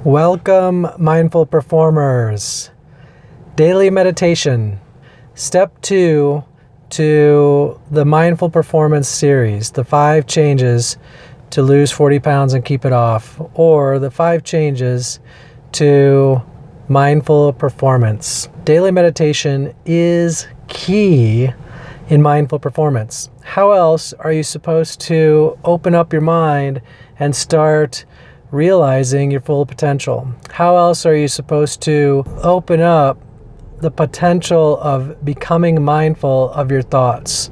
Welcome, mindful performers. Daily meditation. Step 2 to the Mindful Performance series, the 5 changes to lose 40 pounds and keep it off, or the 5 changes to mindful performance. Daily meditation is key in mindful performance. How else are you supposed to open up your mind and start realizing your full potential? How else are you supposed to open up the potential of becoming mindful of your thoughts?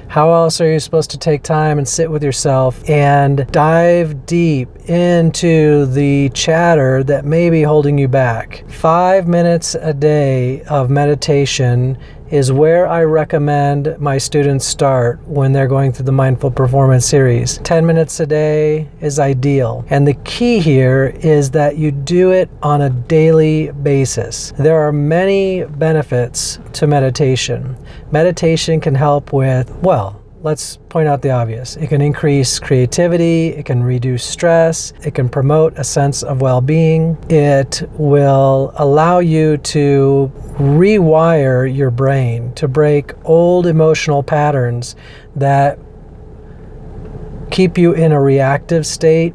How else are you supposed to take time and sit with yourself and dive deep into the chatter that may be holding you back? 5 minutes a day of meditation is where I recommend my students start when they're going through the Mindful Performance series. 10 minutes a day is ideal. And the key here is that you do it on a daily basis. There are many benefits to meditation. Meditation can help with, let's point out the obvious. It can increase creativity, it can reduce stress, it can promote a sense of well-being. It will allow you to rewire your brain to break old emotional patterns that keep you in a reactive state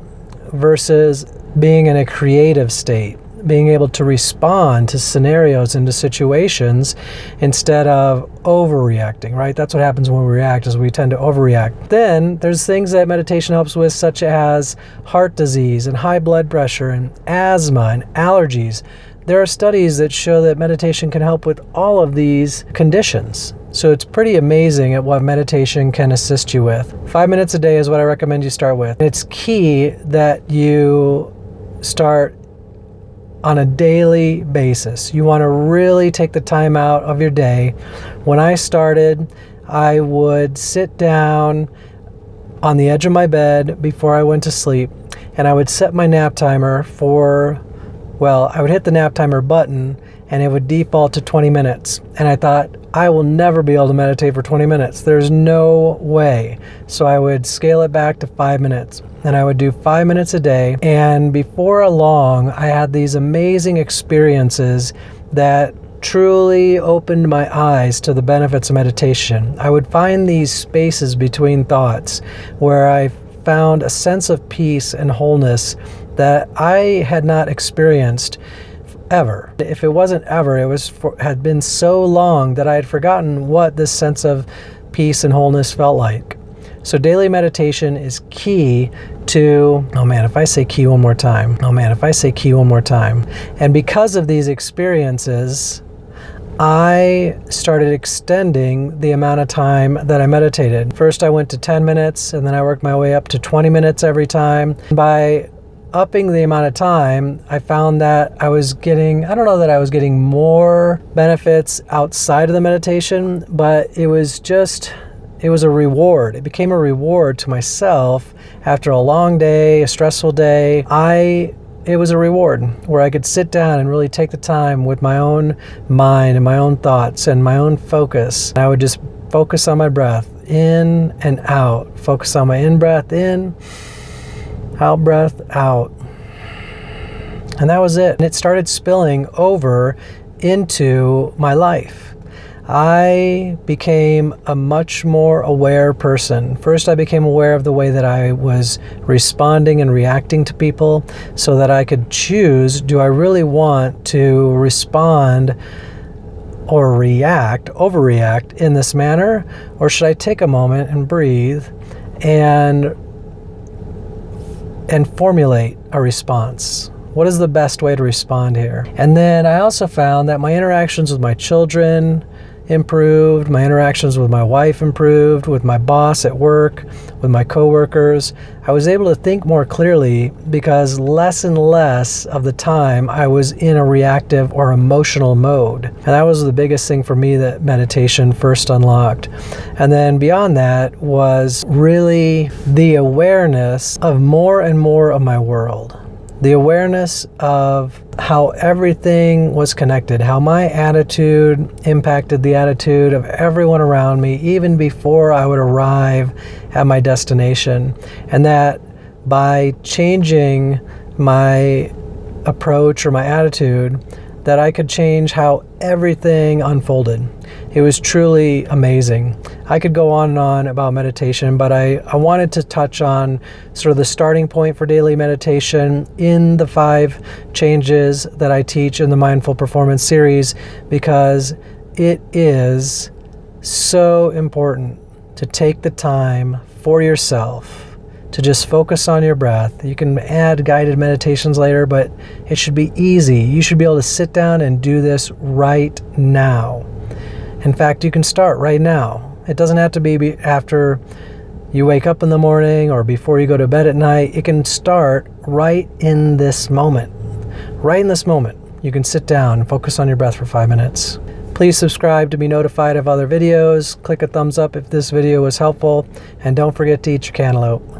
versus being in a creative state. Being able to respond to scenarios and to situations instead of overreacting, right? That's what happens when we react, is we tend to overreact. Then there's things that meditation helps with, such as heart disease and high blood pressure and asthma and allergies. There are studies that show that meditation can help with all of these conditions. So it's pretty amazing at what meditation can assist you with. 5 minutes a day is what I recommend you start with. It's key that you start on a daily basis. You want to really take the time out of your day. When I started, I would sit down on the edge of my bed before I went to sleep, and I would set my nap timer for, I would hit the nap timer button and it would default to 20 minutes. And I thought, I will never be able to meditate for 20 minutes. There's no way. So I would scale it back to 5 minutes. And I would do 5 minutes a day. And before long, I had these amazing experiences that truly opened my eyes to the benefits of meditation. I would find these spaces between thoughts where I found a sense of peace and wholeness that I had not experienced ever. If it wasn't ever, had been so long that I had forgotten what this sense of peace and wholeness felt like. So daily meditation is key to, if I say key one more time. And because of these experiences, I started extending the amount of time that I meditated. First I went to 10 minutes, and then I worked my way up to 20 minutes every time. By upping the amount of time, I found that I was getting more benefits outside of the meditation, but it was a reward. It became a reward to myself after a long day, a stressful day. It was a reward where I could sit down and really take the time with my own mind and my own thoughts and my own focus. I would just focus on my breath, in and out. Focus on my in-breath in, out-breath out. And that was it. And it started spilling over into my life. I became a much more aware person. First, I became aware of the way that I was responding and reacting to people so that I could choose, do I really want to respond or overreact in this manner? Or should I take a moment and breathe and formulate a response? What is the best way to respond here? And then I also found that my interactions with my children improved, my interactions with my wife improved, with my boss at work, with my coworkers. I was able to think more clearly because less and less of the time I was in a reactive or emotional mode. And that was the biggest thing for me that meditation first unlocked. And then beyond that was really the awareness of more and more of my world. The awareness of how everything was connected, how my attitude impacted the attitude of everyone around me, even before I would arrive at my destination. And that by changing my approach or my attitude that I could change how everything unfolded. It was truly amazing. I could go on and on about meditation, but I wanted to touch on sort of the starting point for daily meditation in the 5 changes that I teach in the Mindful Performance series, because it is so important to take the time for yourself to just focus on your breath. You can add guided meditations later, but it should be easy. You should be able to sit down and do this right now. In fact, you can start right now. It doesn't have to be after you wake up in the morning or before you go to bed at night. It can start right in this moment. Right in this moment, you can sit down and focus on your breath for 5 minutes. Please subscribe to be notified of other videos. Click a thumbs up if this video was helpful, and don't forget to eat your cantaloupe.